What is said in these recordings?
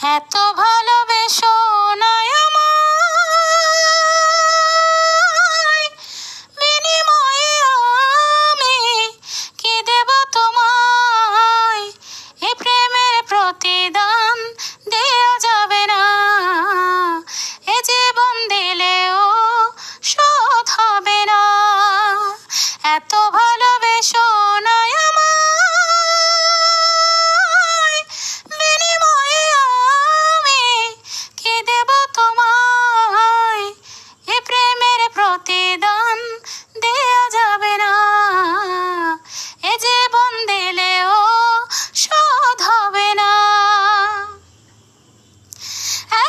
এত ভালোবেসো না আমায়, বিনিময়ে আমি কি দেব তোমায়? এ প্রেমের প্রতিদান দেয়া যাবে না, এ জীবন দিলেও শোধ হবে না। এত ভালোবেসো না আমায়, বিনিময়ে আমি কি দেব তোমায়? এ প্রেমের প্রতিদান দেয়া যাবে না, এ জীবন দিলেও শোধ হবে না।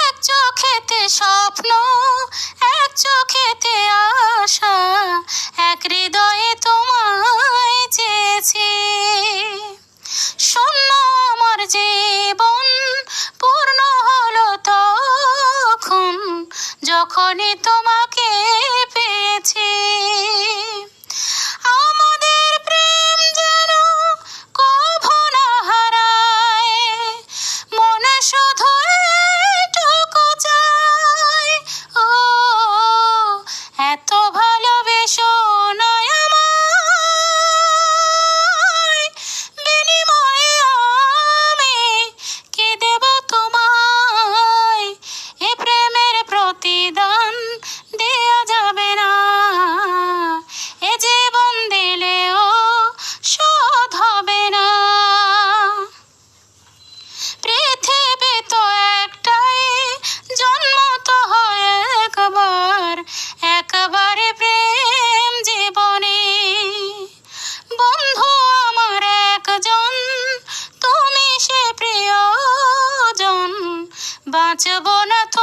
এক চোখেতে স্বপ্ন, এক চোখেতে আশা, এক হৃদয়ে তোমায় চেয়েছি। শূন্য আমার জীবন পূর্ণ হলো তখন, যখনই তোমাকে পেয়েছি। আমাদের প্রেম যেন কভু না হারায়, মনে শুধু এইটুকু চাই। ও এত ভালোবেসো না আমায়, বিনিময়ে আমি কি দেব তোমায়? এ প্রেমের প্রতিদান দেয়া যাবে না, এ জীবন দিলেও শোধ হবে না। পৃথিবী তো একটাই, জন্ম তো হয় একবার, একবারে প্রেম জীবনে। বন্ধু আমার একজন, তুমি সে প্রিয়জন, বাঁচব না তো